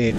8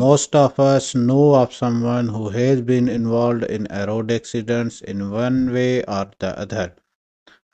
Most of us know of someone who has been involved in a road accidents in one way or the other.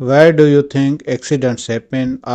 Why do you think accidents happen?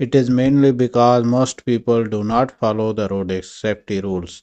It is mainly because most people do not follow the road safety rules.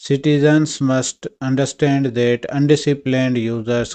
Citizens must understand that undisciplined users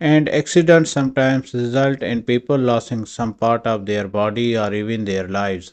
And accidents sometimes result in people losing some part of their body or even their lives.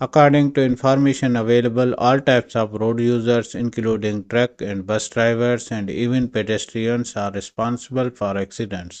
According to information available, all types of road users, including truck and bus drivers and even pedestrians, are responsible for accidents.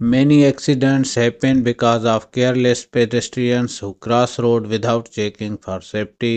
Many accidents happen because of careless pedestrians who cross road without checking for safety.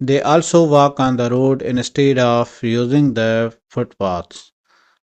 They also walk on the road instead of using the footpaths.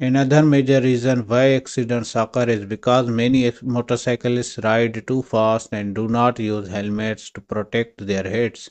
Another major reason why accidents occur is because many motorcyclists ride too fast and do not use helmets to protect their heads.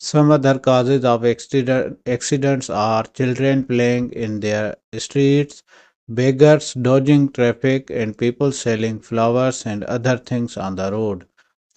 Some other causes of accidents are children playing in their streets, beggars dodging traffic, and people selling flowers and other things on the road.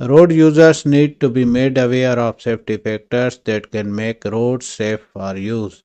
Road users need to be made aware of safety factors that can make roads safe for use.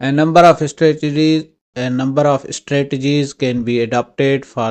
A number of strategies can be adopted for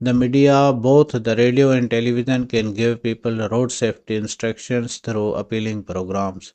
The media, both the radio and television, can give people road safety instructions through appealing programs.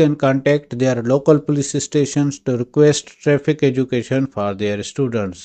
can contact their local police stations to request traffic education for their students.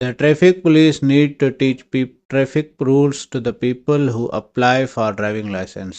The traffic police need to teach traffic rules to the people who apply for driving license.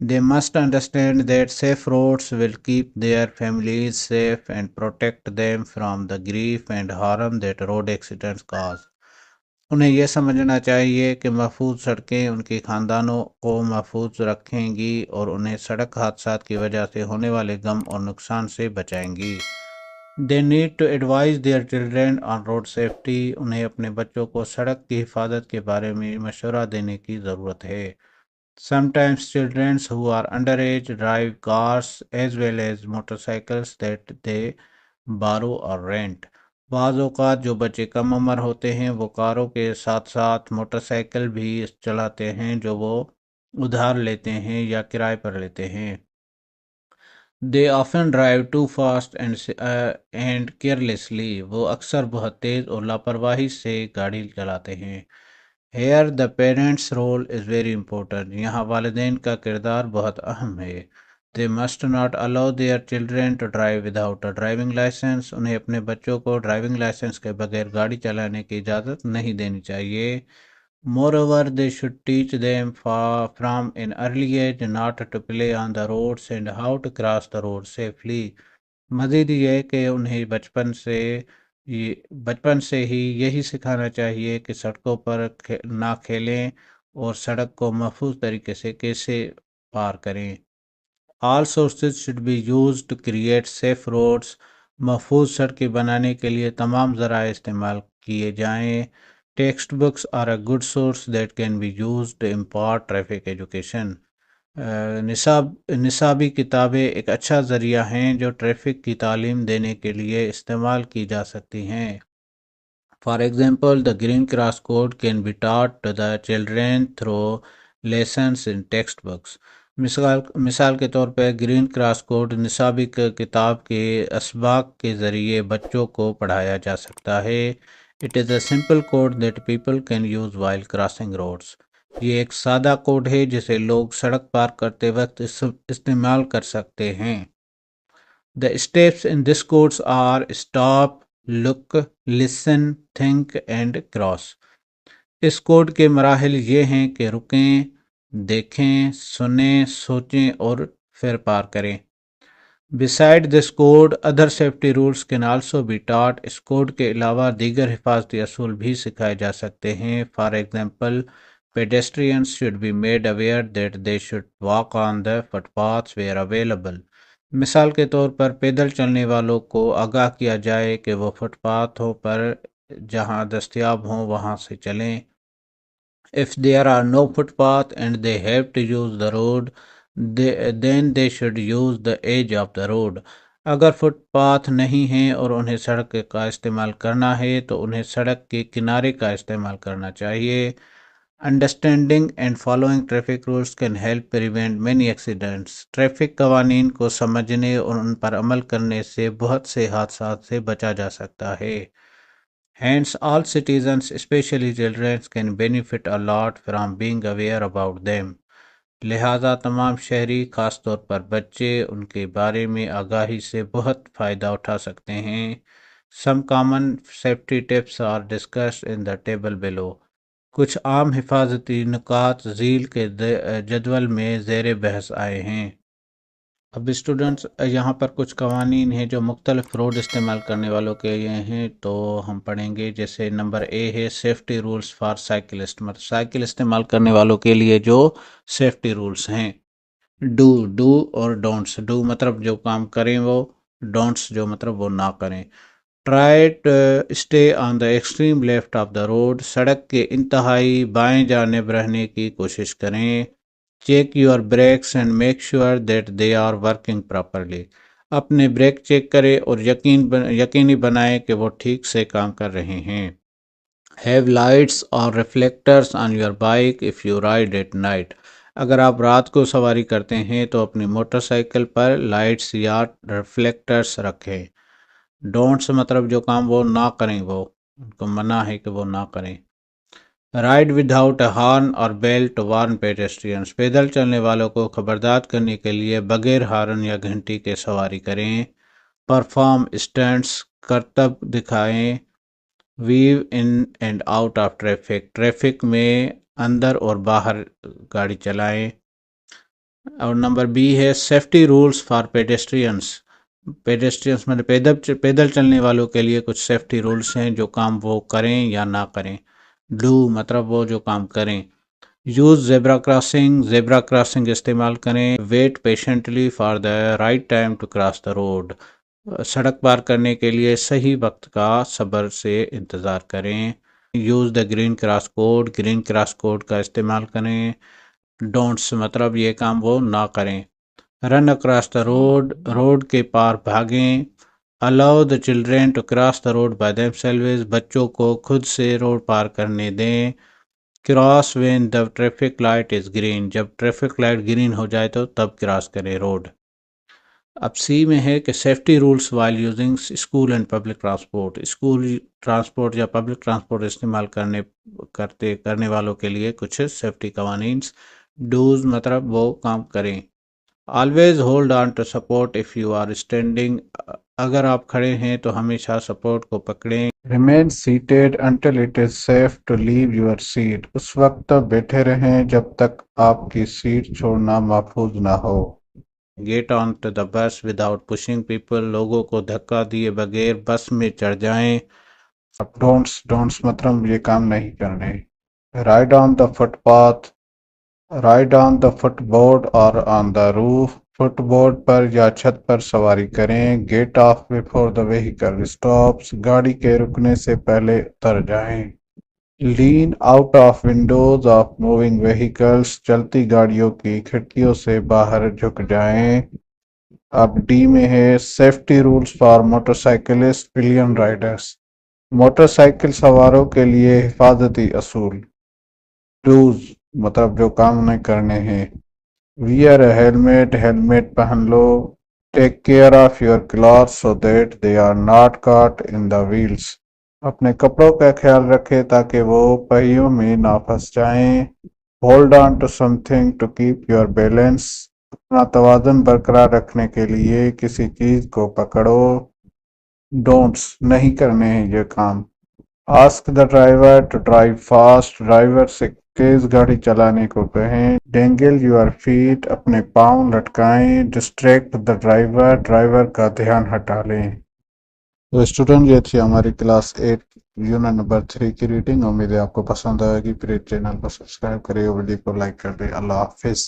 They must understand that safe roads will keep their families safe and protect them from the grief and harm that road accidents cause. انہیں یہ سمجھنا چاہیے کہ محفوظ سڑکیں ان کے خاندانوں کو محفوظ رکھیں گی اور انہیں سڑک حادثات کی وجہ سے ہونے والے غم اور نقصان سے بچائیں گی۔ They need to advise their children on road safety. انہیں اپنے بچوں کو سڑک کی حفاظت کے بارے میں مشورہ دینے کی ضرورت ہے۔ Sometimes children who are underage drive cars as well as motorcycles that they borrow or rent. بعض اوقات جو بچے کم عمر ہوتے ہیں وہ کاروں کے ساتھ ساتھ موٹر سائیکل بھی چلاتے ہیں جو وہ ادھار لیتے ہیں یا کرائے پر لیتے ہیں۔ They often drive too fast and carelessly. وہ اکثر بہت تیز اور لاپرواہی سے گاڑی چلاتے ہیں۔ Here the parents' role is very important. یہاں والدین کا کردار بہت اہم ہے۔ They must not allow their children to drive without a driving license. انہیں اپنے بچوں کو ڈرائیونگ لائسنس کے بغیر گاڑی چلانے کی اجازت نہیں دینی چاہیے۔ Moreover, they should teach them from an early age not to play on the roads and how to cross the road safely. مزید یہ کہ انہیں بچپن سے ہی یہی سکھانا چاہیے کہ سڑکوں پر نہ کھیلیں اور سڑک کو محفوظ طریقے سے کیسے پار کریں۔ All sources should be used to create safe roads. محفوظ سڑکیں بنانے کے لیے تمام ذرائع استعمال کیے جائیں۔ Text books are a good source that can be used to impart traffic education. نصابی کتابیں ایک اچھا ذریعہ ہیں جو ٹریفک کی تعلیم دینے کے لیے استعمال کی جا سکتی ہیں۔ For example, the Green Cross Code can be taught to the children through lessons in textbooks. مثال کے طور پر گرین کراس کوڈ نصابی کتاب کے اسباق کے ذریعے بچوں کو پڑھایا جا سکتا ہے۔ It is a simple code that people can use while crossing roads. یہ ایک سادہ کوڈ ہے جسے لوگ سڑک پار کرتے وقت استعمال کر سکتے ہیں۔ The steps in this code are stop, look, listen, think and cross. اس کوڈ کے مراحل یہ ہیں کہ رکیں، دیکھیں، سنیں، سوچیں اور پھر پار کریں۔ Beside this code, other safety rules can also be taught. اس کوڈ کے علاوہ دیگر حفاظتی اصول بھی سکھائے جا سکتے ہیں۔ For example, pedestrians should be made aware that they should walk on the footpaths where available. مثال کے طور پر پیدل چلنے والوں کو آگاہ کیا جائے کہ وہ فٹ پاتھوں پر جہاں دستیاب ہوں وہاں سے چلیں۔ If there are no footpath and they have to use the road, then they should use the edge of the road. اگر فٹ پاتھ نہیں ہیں اور انہیں سڑک کا استعمال کرنا ہے تو انہیں سڑک کے کنارے کا استعمال کرنا چاہیے۔ Understanding and following traffic rules can help prevent many accidents. Traffic قوانین کو سمجھنے اور ان پر عمل کرنے سے بہت سے حادثات سے بچا جا سکتا ہے۔ Hence, all citizens, especially children, can benefit a lot from being aware about them. لہذا تمام شہری خاص طور پر بچے ان کے بارے میں آگاہی سے بہت فائدہ اٹھا سکتے ہیں۔ Some common safety tips are discussed in the table below. کچھ عام حفاظتی نکات ذیل کے جدول میں زیر بحث آئے ہیں۔ اب اسٹوڈنٹس یہاں پر کچھ قوانین ہیں جو مختلف روڈ استعمال کرنے والوں کے لیے ہیں تو ہم پڑھیں گے۔ جیسے نمبر اے ہے سیفٹی رولز فار سائیکلسٹ، مطلب سائیکل استعمال کرنے والوں کے لیے جو سیفٹی رولز ہیں۔ ڈو اور ڈونٹس۔ ڈو مطلب جو کام کریں وہ، ڈونٹس جو مطلب وہ نہ کریں۔ Try to stay on the extreme left of the road, سڑک کے انتہائی بائیں جانب رہنے کی کوشش کریں۔ Check your brakes and make sure that they are working properly, اپنے بریک چیک کریں اور یقینی بنائیں کہ وہ ٹھیک سے کام کر رہے ہیں۔ ہیو لائٹس اور reflectors on your bike if you ride at night, اگر آپ رات کو سواری کرتے ہیں تو اپنی موٹر سائیکل پر لائٹس یا ریفلیکٹرس رکھیں۔ ڈونٹس مطلب جو کام وہ نہ کریں، وہ ان کو منع ہے کہ وہ نہ کریں۔ رائڈ وداؤٹ اے ہارن اور بیل ٹو وارن پیڈسٹرینس، پیدل چلنے والوں کو خبردار کرنے کے لیے بغیر ہارن یا گھنٹی کے سواری کریں۔ پرفارم اسٹنٹس، کرتب دکھائیں۔ Weave in and out of traffic, traffic میں اندر اور باہر گاڑی چلائیں۔ اور نمبر بی ہے سیفٹی رولز فار پیڈسٹرینس مطلب پیدل چلنے والوں کے لیے کچھ سیفٹی رولز ہیں جو کام وہ کریں یا نہ کریں. ڈو مطلب وہ جو کام کریں. یوز زیبرا کراسنگ استعمال کریں. Wait patiently for the right time to cross the road. سڑک پار کرنے کے لیے صحیح وقت کا صبر سے انتظار کریں. Use the green cross code کا استعمال کریں. ڈونٹس مطلب یہ کام وہ نہ کریں. رن اکراس دا روڈ کے پار بھاگیں. Allow the children to cross the road by themselves. بچوں کو خود سے روڈ پار کرنے دیں. Cross when the traffic light is green. جب ٹریفک لائٹ گرین ہو جائے تو تب کراس کرے روڈ. اب سی میں ہے کہ safety rules while using school and public transport. School transport یا پبلک ٹرانسپورٹ استعمال کرنے والوں کے لیے کچھ سیفٹی قوانین. ڈوز مطلب وہ کام کریں. Always hold on to support if you are standing. اگر آپ کھڑے ہیں تو ہمیشہ سپورٹ کو پکڑیں. Remain seated until it is safe to leave your seat. اس وقت تک بیٹھے رہیں جب تک آپ کی سیٹ چھوڑنا محفوظ نہ ہو. گیٹ آن ٹو دا بس وداؤٹ پشنگ پیپل. لوگوں کو دھکا دیے بغیر بس میں چڑھ جائیں. اب ڈونٹس مطلب یہ کام نہیں کرنے. Ride on the footpath. Ride on the footboard اور on the roof. Fit board پر یا چھت پر سواری کریں. Get off before the vehicle stops. گاڑی کے رکنے سے پہلے اتر جائیں. Lean out of windows of moving vehicles. چلتی گاڑیوں کی کھڑکیوں سے باہر جھک جائیں. اب ڈی میں ہے safety rules for motorcyclist pillion riders. Motorcycle سواروں کے لیے حفاظتی اصول. ڈوز مطلب جو کام نہیں کرنے ہیں. ویئر اے ہیلمیٹ پہن لو. Take care of your clothes so that they are not caught in the wheels. اپنے کپڑوں کا خیال رکھے تاکہ وہ پہیوں میں نہ پھنس جائیں. Hold on to something to keep your balance. اپنا توازن برقرار رکھنے کے لیے کسی چیز کو پکڑو. ڈونٹس نہیں کرنے ہیں یہ کام. Ask the driver to drive fast. Driver سے تیز گاڑی چلانے کو کہیں. Dangle your feet. اپنے پاؤں لٹکائیں. Distract the driver. ڈرائیور کا دھیان ہٹا لیں. تو اسٹوڈنٹ یہ تھی ہماری کلاس 8 یونٹ نمبر 3 کی ریڈنگ. امید ہے آپ کو پسند آئے گی. پھر چینل کو سبسکرائب کرے. ویڈیو کو لائک کر دے. اللہ حافظ.